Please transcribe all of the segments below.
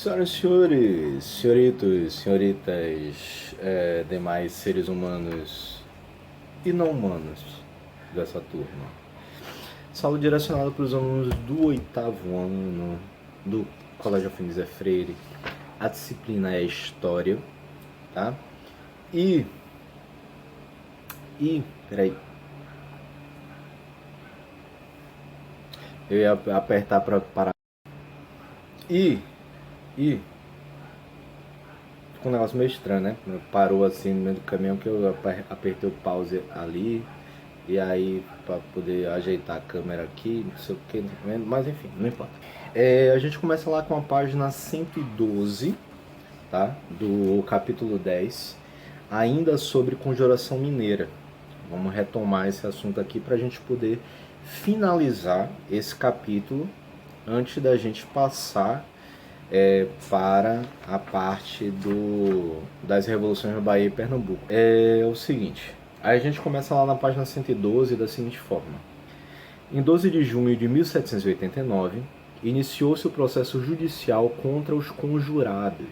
Senhoras e senhores, senhoritos, senhoritas, demais seres humanos e não humanos dessa turma. Saúde direcionada para os alunos do 8º ano do Colégio Afim Zé Freire. A disciplina é História, tá? Peraí. Eu ia apertar para parar. Ficou um negócio meio estranho, né? Parou assim no meio do caminhão que eu apertei o pause ali. E aí, pra poder ajeitar a câmera aqui, não sei o que, mas enfim, não importa. A gente começa lá com a página 112, tá? Do capítulo 10, ainda sobre conjuração mineira. Vamos retomar esse assunto aqui para a gente poder finalizar esse capítulo antes da gente passar para a parte das revoluções da Bahia e Pernambuco. É o seguinte, aí a gente começa lá na página 112 da seguinte forma. Em 12 de junho de 1789, iniciou-se o processo judicial contra os conjurados.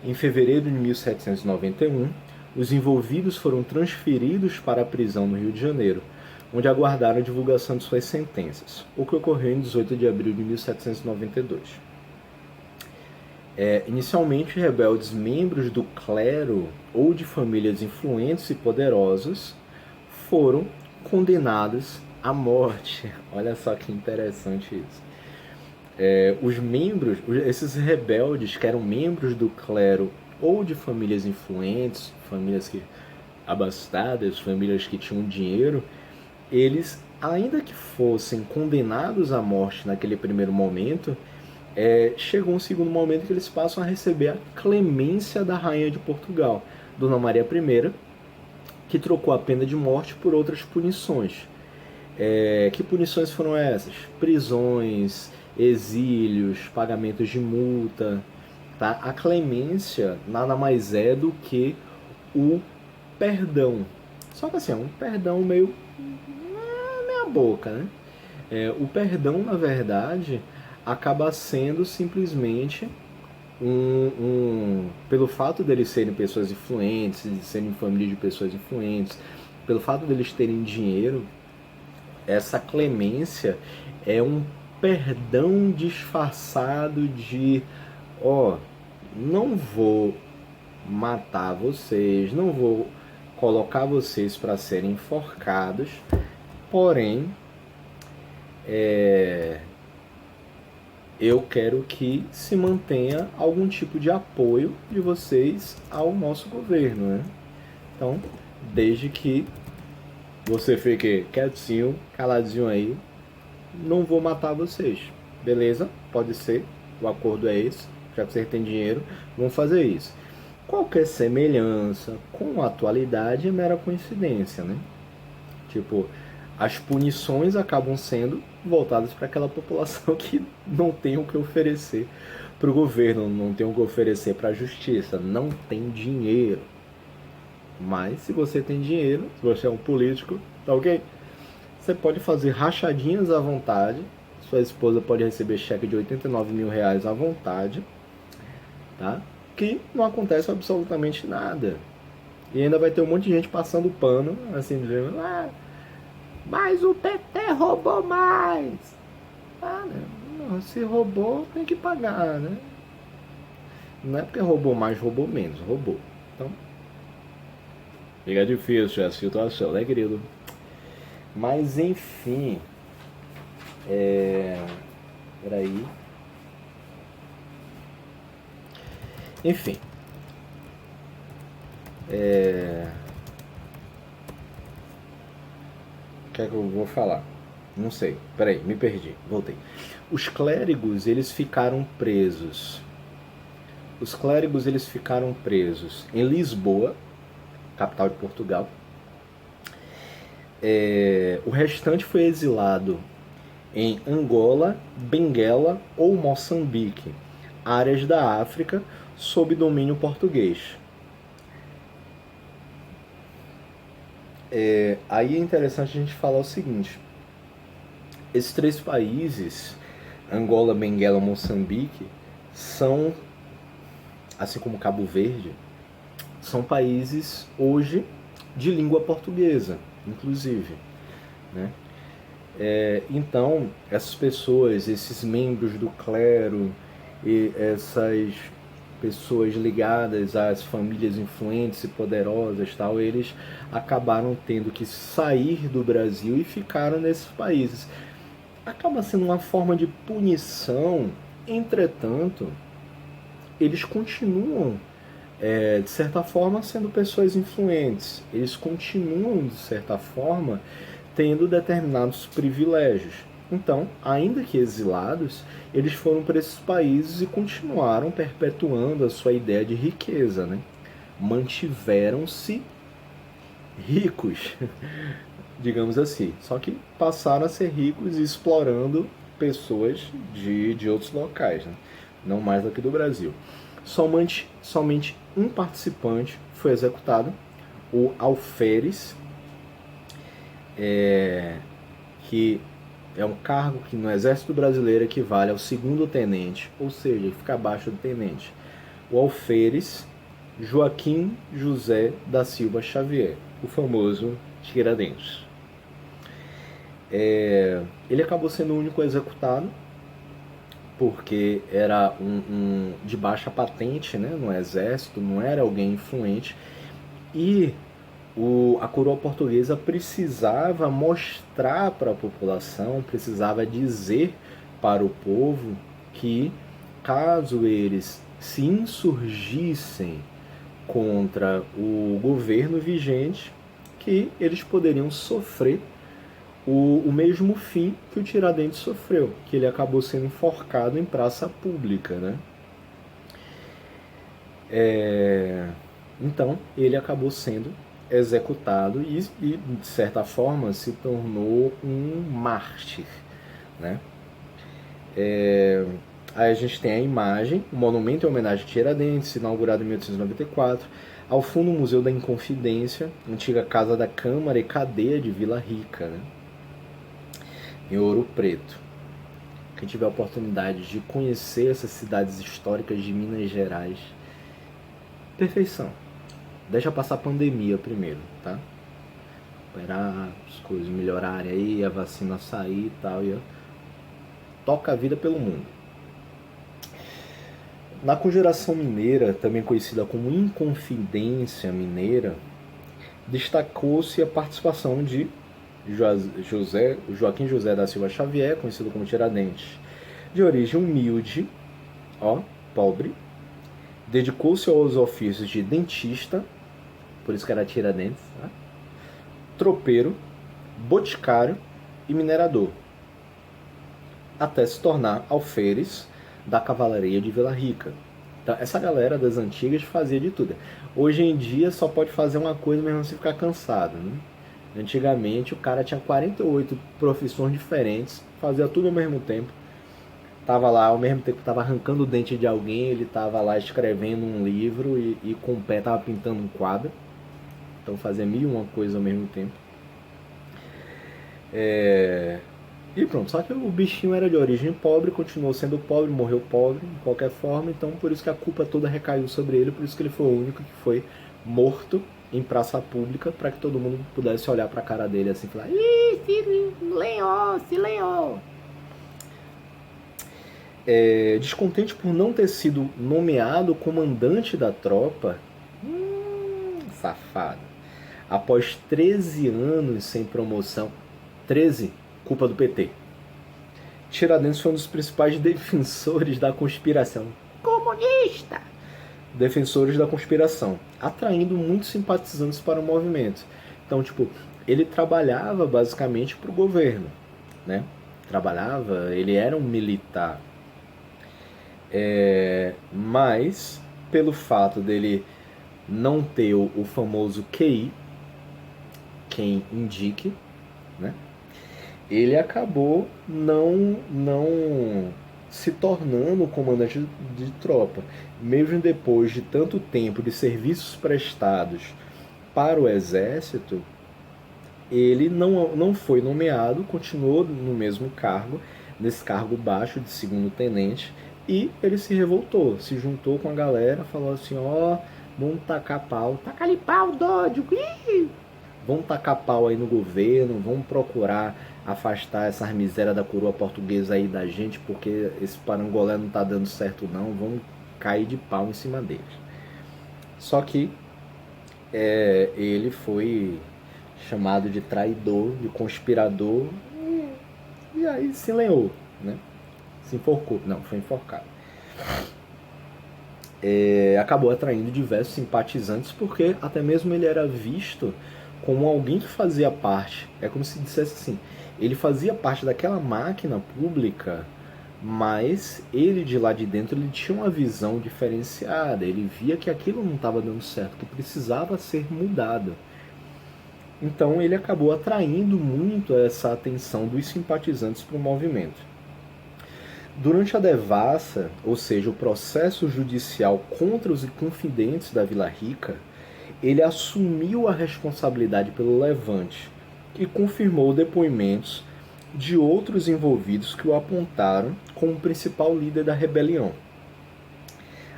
Em fevereiro de 1791, os envolvidos foram transferidos para a prisão no Rio de Janeiro, onde aguardaram a divulgação de suas sentenças, o que ocorreu em 18 de abril de 1792. Inicialmente, rebeldes membros do clero ou de famílias influentes e poderosas foram condenados à morte. Olha só que interessante isso. Esses rebeldes que eram membros do clero ou de famílias influentes, famílias abastadas, famílias que tinham dinheiro, eles, ainda que fossem condenados à morte naquele primeiro momento, chegou um segundo momento que eles passam a receber a clemência da rainha de Portugal, Dona Maria I, que trocou a pena de morte por outras punições. Que punições foram essas? Prisões, exílios, pagamentos de multa. Tá? A clemência nada mais é do que o perdão. Só que assim, é um perdão meia boca, né? O perdão, na verdade, acaba sendo simplesmente pelo fato deles serem pessoas influentes, de serem família de pessoas influentes, pelo fato deles terem dinheiro, essa clemência é um perdão disfarçado de não vou matar vocês, não vou colocar vocês para serem enforcados, porém eu quero que se mantenha algum tipo de apoio de vocês ao nosso governo, né? Então, desde que você fique quietinho, caladinho aí, não vou matar vocês, beleza? Pode ser, o acordo é esse, já que vocês têm dinheiro, vamos fazer isso. Qualquer semelhança com a atualidade é mera coincidência, né? Tipo, as punições acabam sendo voltadas para aquela população que não tem o que oferecer para o governo, não tem o que oferecer para a justiça, não tem dinheiro. Mas se você tem dinheiro, se você é um político, tá ok? Você pode fazer rachadinhas à vontade, sua esposa pode receber cheque de 89 mil reais à vontade, tá? Que não acontece absolutamente nada. E ainda vai ter um monte de gente passando pano, assim, dizendo, mas o PT roubou mais. Não, se roubou, tem que pagar, né? Não é porque roubou mais, roubou menos, roubou. Então, fica difícil a situação, né, querido? Mas, enfim, peraí. Enfim. O que é que eu vou falar? Não sei. Peraí, me perdi. Voltei. Os clérigos, eles ficaram presos. Os clérigos, eles ficaram presos em Lisboa, capital de Portugal. O restante foi exilado em Angola, Benguela ou Moçambique, áreas da África sob domínio português. Aí é interessante a gente falar o seguinte: esses três países, Angola, Benguela e Moçambique, são, assim como Cabo Verde, são países hoje de língua portuguesa, inclusive, né? Então, essas pessoas, esses membros do clero e essas pessoas ligadas às famílias influentes e poderosas, tal, eles acabaram tendo que sair do Brasil e ficaram nesses países. Acaba sendo uma forma de punição, entretanto, eles continuam, de certa forma, sendo pessoas influentes. Eles continuam, de certa forma, tendo determinados privilégios. Então, ainda que exilados, eles foram para esses países e continuaram perpetuando a sua ideia de riqueza, né? Mantiveram-se ricos, digamos assim. Só que passaram a ser ricos explorando pessoas de outros locais, né? Não mais daqui do Brasil. Somente um participante foi executado, o alferes, que é um cargo que no Exército Brasileiro equivale ao segundo tenente, ou seja, fica abaixo do tenente. O alferes Joaquim José da Silva Xavier, o famoso Tiradentes. Ele acabou sendo o único executado, porque era de baixa patente, né, no exército, não era alguém influente, e a coroa portuguesa precisava mostrar para a população, precisava dizer para o povo que, caso eles se insurgissem contra o governo vigente, que eles poderiam sofrer o mesmo fim que o Tiradentes sofreu, que ele acabou sendo enforcado em praça pública, né? Então, ele acabou sendo executado e, de certa forma, se tornou um mártir, né? Aí a gente tem a imagem, o monumento em homenagem a Tiradentes, inaugurado em 1894, ao fundo o Museu da Inconfidência, antiga casa da Câmara e cadeia de Vila Rica, né? Em Ouro Preto. Quem tiver a oportunidade de conhecer essas cidades históricas de Minas Gerais, perfeição. Deixa passar a pandemia primeiro, tá? Esperar as coisas melhorarem aí, a vacina sair e tal, e toca a vida pelo mundo. Na Conjuração Mineira, também conhecida como Inconfidência Mineira, destacou-se a participação de Joaquim José da Silva Xavier, conhecido como Tiradentes, de origem humilde, pobre, dedicou-se aos ofícios de dentista, por isso que era Tiradentes, né? Tropeiro, boticário e minerador, até se tornar alferes da cavalaria de Vila Rica. Então, essa galera das antigas fazia de tudo. Hoje em dia só pode fazer uma coisa mesmo se ficar cansado, né? Antigamente o cara tinha 48 profissões diferentes, fazia tudo ao mesmo tempo. Tava lá, ao mesmo tempo que tava arrancando o dente de alguém, ele tava lá escrevendo um livro e com o pé tava pintando um quadro. Então fazia mil e uma coisa ao mesmo tempo. E pronto, só que o bichinho era de origem pobre, continuou sendo pobre, morreu pobre, de qualquer forma, então por isso que a culpa toda recaiu sobre ele, por isso que ele foi o único que foi morto em praça pública, para que todo mundo pudesse olhar para a cara dele assim e falar: ih, se lenhou. Descontente por não ter sido nomeado comandante da tropa, safado, após 13 anos sem promoção, 13, culpa do PT, Tiradentes foi um dos principais defensores da conspiração comunista, defensores da conspiração, atraindo muitos simpatizantes para o movimento. Então, tipo, ele trabalhava basicamente para o governo, né? Ele era um militar. Mas, pelo fato dele não ter o famoso QI, quem indique, né? Ele acabou não se tornando comandante de tropa. Mesmo depois de tanto tempo de serviços prestados para o exército, ele não foi nomeado, continuou no mesmo cargo, nesse cargo baixo de segundo tenente, E ele se revoltou, se juntou com a galera, falou assim, ó, vamos tacar pau, taca ali pau, doido, vamos tacar pau aí no governo, vamos procurar afastar essas misérias da coroa portuguesa aí da gente, porque esse parangolé não tá dando certo não, vamos cair de pau em cima deles. Só que ele foi chamado de traidor, de conspirador, e aí se lenhou, né? Se enforcou, não, foi enforcado. Acabou atraindo diversos simpatizantes, porque até mesmo ele era visto como alguém que fazia parte, é como se dissesse assim, ele fazia parte daquela máquina pública, mas ele de lá de dentro ele tinha uma visão diferenciada, ele via que aquilo não estava dando certo, que precisava ser mudado. Então ele acabou atraindo muito essa atenção dos simpatizantes para o movimento. Durante a devassa, ou seja, o processo judicial contra os inconfidentes da Vila Rica, ele assumiu a responsabilidade pelo levante e confirmou depoimentos de outros envolvidos que o apontaram como o principal líder da rebelião.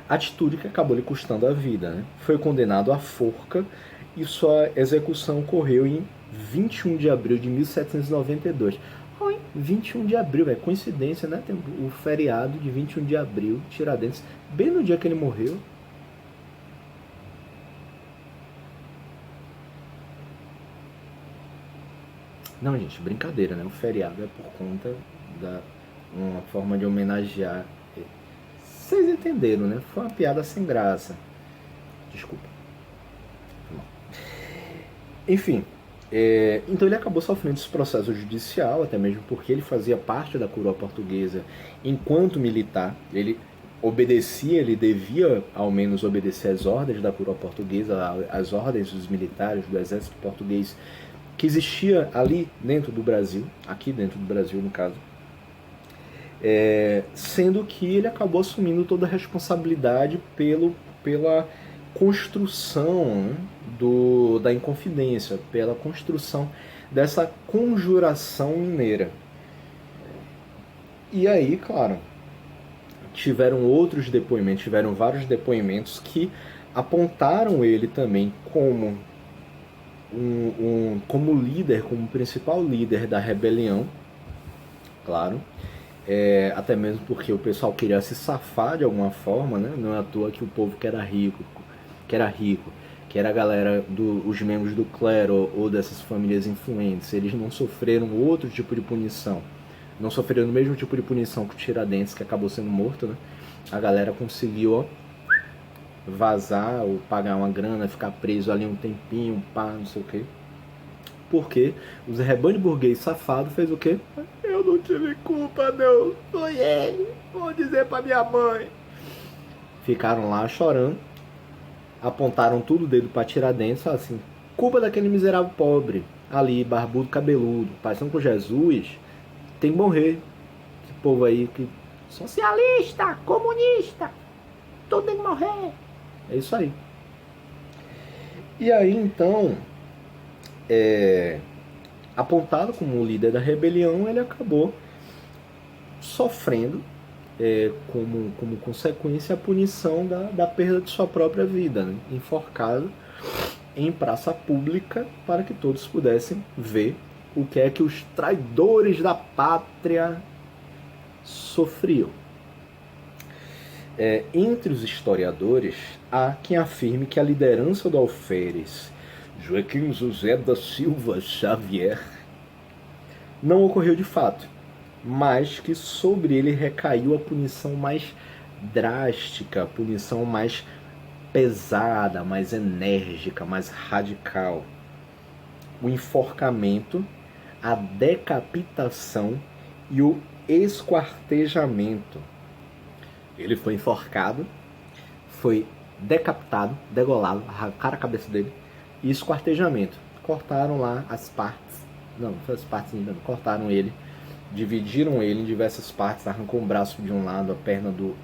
Atitude que acabou lhe custando a vida, né? Foi condenado à forca e sua execução ocorreu em 21 de abril de 1792. 21 de abril, é coincidência, né? Tem o feriado de 21 de abril, Tiradentes, bem no dia que ele morreu. Não, gente, brincadeira, né? O feriado é por conta da uma forma de homenagear. Vocês entenderam, né? Foi uma piada sem graça. Desculpa. Enfim, então ele acabou sofrendo esse processo judicial, até mesmo porque ele fazia parte da coroa portuguesa enquanto militar. Ele obedecia, ele devia ao menos obedecer às ordens da coroa portuguesa, às ordens dos militares, do exército português, que existia ali dentro do Brasil, aqui dentro do Brasil no caso. Sendo que ele acabou assumindo toda a responsabilidade pela construção da Inconfidência, pela construção dessa conjuração mineira. E aí, claro, tiveram outros depoimentos, tiveram vários depoimentos que apontaram ele também como como líder, como principal líder da rebelião, claro. Até mesmo porque o pessoal queria se safar de alguma forma, né? Não é à toa que o povo que era rico, que era a galera, os membros do clero ou dessas famílias influentes, eles não sofreram outro tipo de punição. Não sofreram o mesmo tipo de punição que o Tiradentes, que acabou sendo morto, né? A galera conseguiu vazar ou pagar uma grana, ficar preso ali um tempinho, pá, não sei o quê. Porque os rebanho burguês safado fez o quê? Eu não tive culpa, não. Foi ele. Vou dizer pra minha mãe. Ficaram lá chorando. Apontaram tudo o dedo pra Tiradentes. Assim, culpa daquele miserável pobre. Ali, barbudo, cabeludo. Parecendo com Jesus. Tem que morrer. Esse povo aí que... socialista, comunista. Tudo tem que morrer. É isso aí. E aí, então... apontado como líder da rebelião, ele acabou sofrendo como consequência a punição da perda de sua própria vida, né? Enforcado em praça pública para que todos pudessem ver o que é que os traidores da pátria sofriam. Entre os historiadores, há quem afirme que a liderança do alferes Joaquim José da Silva Xavier não ocorreu de fato, mas que sobre ele recaiu a punição mais drástica, a punição mais pesada, mais enérgica, mais radical. O enforcamento, a decapitação e o esquartejamento. Ele foi enforcado, foi decapitado, degolado, arrancaram a cabeça dele, e esquartejamento. Cortaram lá as partes. Não foi as partes ainda. Cortaram ele. Dividiram ele em diversas partes. Arrancou um braço de um lado, a perna do...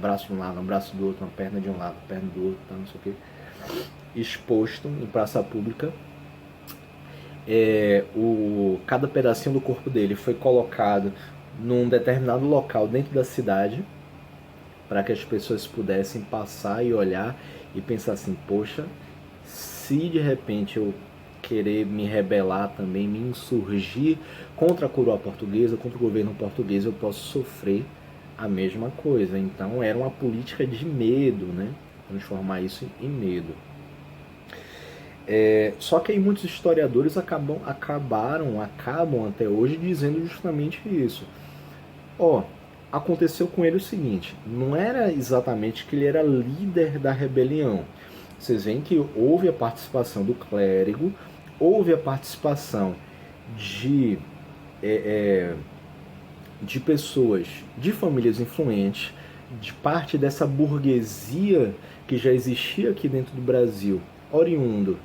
braço de um lado, um braço do outro, uma perna de um lado, a perna do outro, tá, não sei o que. Exposto em praça pública. Cada pedacinho do corpo dele foi colocado num determinado local dentro da cidade. para que as pessoas pudessem passar e olhar e pensar assim, poxa, se de repente eu querer me rebelar também, me insurgir contra a coroa portuguesa, contra o governo português, eu posso sofrer a mesma coisa. Então era uma política de medo, né? Transformar isso em medo. Só que aí muitos historiadores acabam até hoje dizendo justamente isso. Aconteceu com ele o seguinte, não era exatamente que ele era líder da rebelião. Vocês veem que houve a participação do clérigo, houve a participação de pessoas, de famílias influentes, de parte dessa burguesia que já existia aqui dentro do Brasil, oriundo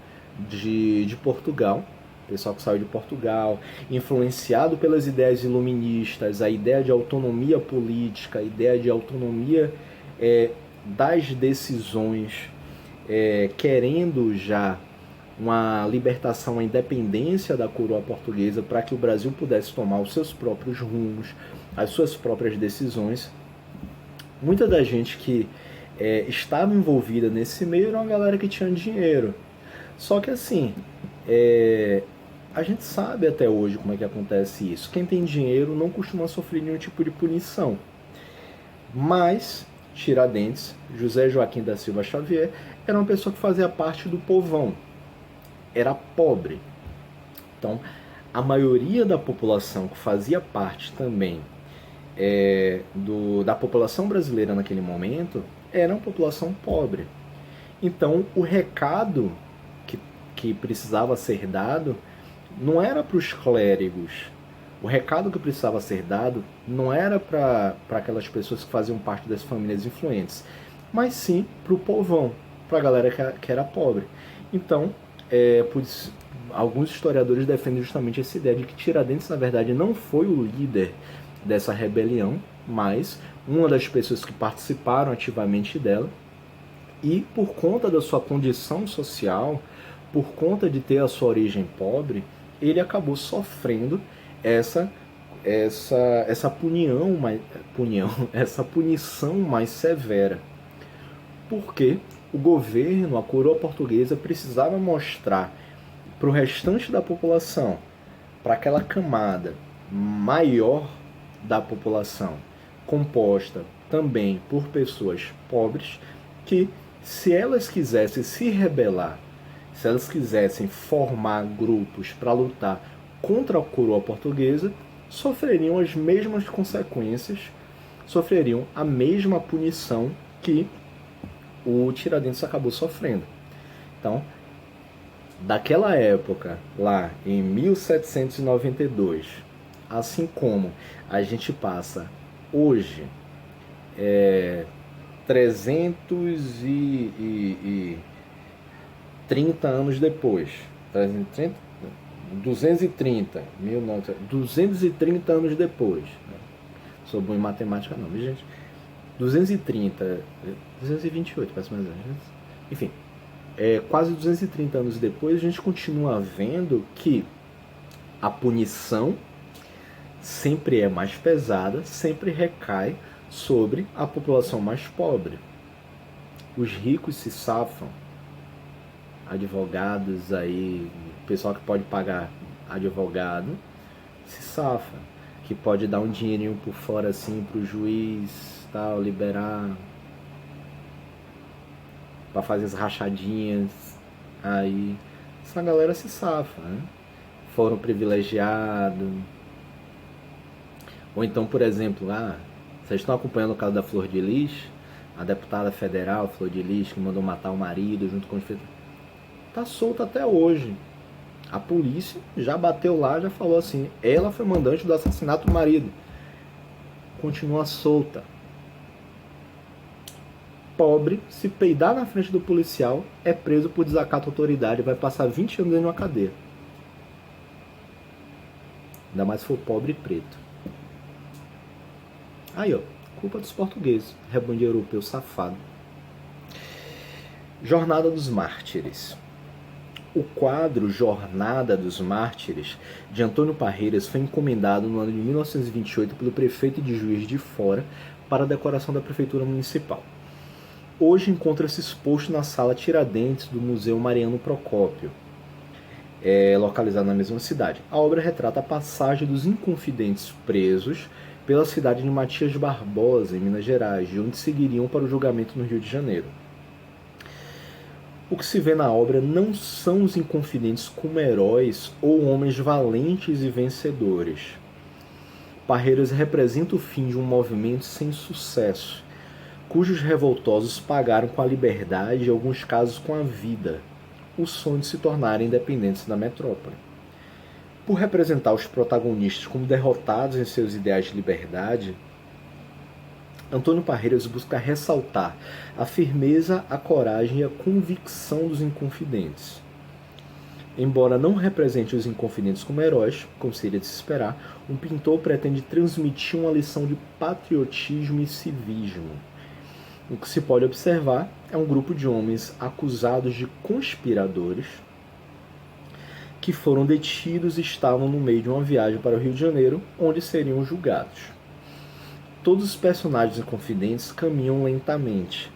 de Portugal, pessoal que saiu de Portugal, influenciado pelas ideias iluministas, a ideia de autonomia política, a ideia de autonomia das decisões, querendo já uma libertação, uma independência da coroa portuguesa para que o Brasil pudesse tomar os seus próprios rumos, as suas próprias decisões. Muita da gente que estava envolvida nesse meio era uma galera que tinha dinheiro. Só que assim, a gente sabe até hoje como é que acontece isso. Quem tem dinheiro não costuma sofrer nenhum tipo de punição. Mas Tiradentes, José Joaquim da Silva Xavier, era uma pessoa que fazia parte do povão. Era pobre. Então, a maioria da população que fazia parte também da população brasileira naquele momento era uma população pobre. Então, o recado que precisava ser dado não era para os clérigos. O recado que precisava ser dado não era para aquelas pessoas que faziam parte das famílias influentes, mas sim para o povão, para a galera que era pobre. Então, alguns historiadores defendem justamente essa ideia de que Tiradentes, na verdade, não foi o líder dessa rebelião, mas uma das pessoas que participaram ativamente dela, e por conta da sua condição social, por conta de ter a sua origem pobre, ele acabou sofrendo essa punição mais severa. Porque o governo, a coroa portuguesa, precisava mostrar para o restante da população, para aquela camada maior da população, composta também por pessoas pobres, que se elas quisessem se rebelar, se elas quisessem formar grupos para lutar contra a coroa portuguesa, sofreriam as mesmas consequências, sofreriam a mesma punição que o Tiradentes acabou sofrendo. Então, daquela época, lá em 1792, assim como a gente passa hoje 330 anos depois, 230 anos depois, né? Sou bom em matemática não, mas gente, 228, parece mais ou menos. Enfim, quase 230 anos depois, a gente continua vendo que a punição sempre é mais pesada, sempre recai sobre a população mais pobre. Os ricos se safam, advogados aí, pessoal que pode pagar advogado, se safa, que pode dar um dinheirinho por fora assim pro juiz, tal, liberar para fazer as rachadinhas, aí essa galera se safa, né? Foram privilegiados. Ou então, por exemplo, vocês estão acompanhando o caso da Flor de Lis, a deputada federal Flor de Lis, que mandou matar o marido junto com os filhos, tá solta até hoje. A polícia já bateu lá, já falou assim, ela foi mandante do assassinato do marido. Continua solta. Pobre, se peidar na frente do policial, é preso por desacato à autoridade e vai passar 20 anos dentro de uma cadeia. Ainda mais se for pobre e preto. Aí, culpa dos portugueses, rebanho de europeu safado. Jornada dos Mártires. O quadro Jornada dos Mártires, de Antônio Parreiras, foi encomendado no ano de 1928 pelo prefeito de Juiz de Fora para a decoração da Prefeitura Municipal. Hoje encontra-se exposto na Sala Tiradentes do Museu Mariano Procópio, localizado na mesma cidade. A obra retrata a passagem dos inconfidentes presos pela cidade de Matias Barbosa, em Minas Gerais, de onde seguiriam para o julgamento no Rio de Janeiro. O que se vê na obra não são os inconfidentes como heróis ou homens valentes e vencedores. Parreiras representa o fim de um movimento sem sucesso, cujos revoltosos pagaram com a liberdade e, em alguns casos, com a vida, o sonho de se tornarem independentes da metrópole. Por representar os protagonistas como derrotados em seus ideais de liberdade, Antônio Parreiras busca ressaltar a firmeza, a coragem e a convicção dos inconfidentes. Embora não represente os inconfidentes como heróis, como seria de se esperar, um pintor pretende transmitir uma lição de patriotismo e civismo. O que se pode observar é um grupo de homens acusados de conspiradores que foram detidos e estavam no meio de uma viagem para o Rio de Janeiro, onde seriam julgados. Todos os personagens inconfidentes caminham lentamente,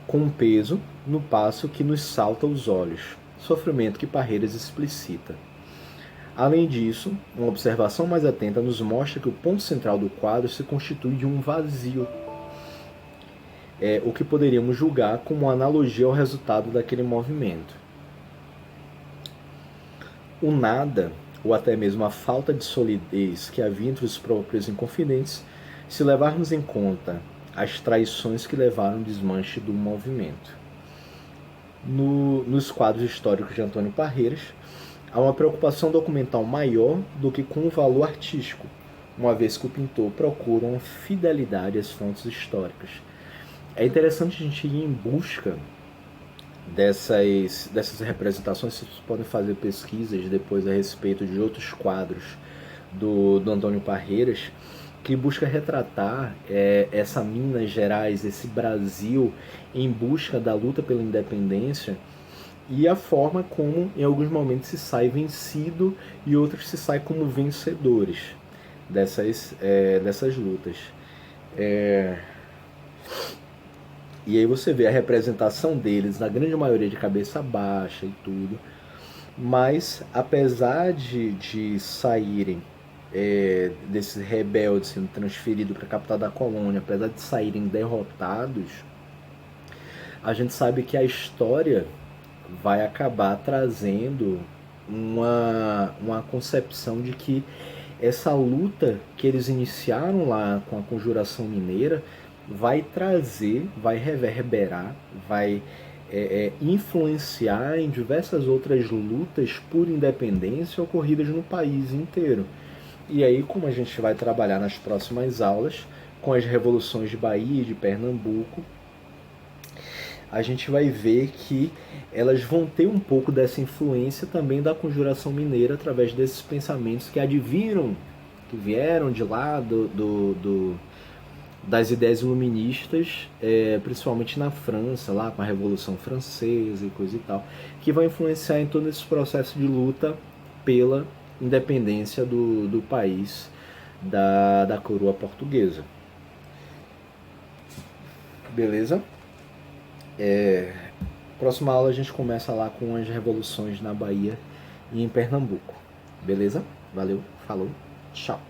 com um peso no passo que nos salta aos olhos, sofrimento que Parreiras explicita. Além disso, uma observação mais atenta nos mostra que o ponto central do quadro se constitui de um vazio, o que poderíamos julgar como uma analogia ao resultado daquele movimento. O nada, ou até mesmo a falta de solidez que havia entre os próprios inconfidentes, se levarmos em conta as traições que levaram ao desmanche do movimento. Nos quadros históricos de Antônio Parreiras, há uma preocupação documental maior do que com o valor artístico, uma vez que o pintor procura uma fidelidade às fontes históricas. É interessante a gente ir em busca dessas representações. Vocês podem fazer pesquisas depois a respeito de outros quadros do Antônio Parreiras, que busca retratar essa Minas Gerais, esse Brasil em busca da luta pela independência, e a forma como em alguns momentos se sai vencido e outros se sai como vencedores dessas lutas. E aí você vê a representação deles, na grande maioria de cabeça baixa e tudo, mas apesar de saírem desses rebeldes sendo transferidos para a capital da colônia, apesar de saírem derrotados, a gente sabe que a história vai acabar trazendo uma concepção de que essa luta que eles iniciaram lá com a Conjuração Mineira vai trazer, vai reverberar, vai influenciar em diversas outras lutas por independência ocorridas no país inteiro. E aí, como a gente vai trabalhar nas próximas aulas, com as revoluções de Bahia e de Pernambuco, a gente vai ver que elas vão ter um pouco dessa influência também da Conjuração Mineira, através desses pensamentos que adviram, que vieram de lá das ideias iluministas, principalmente na França, lá com a Revolução Francesa e coisa e tal, que vai influenciar em todo esse processo de luta pela independência do país da coroa portuguesa. Beleza? Próxima aula a gente começa lá com as revoluções na Bahia e em Pernambuco. Beleza? Valeu, falou, tchau.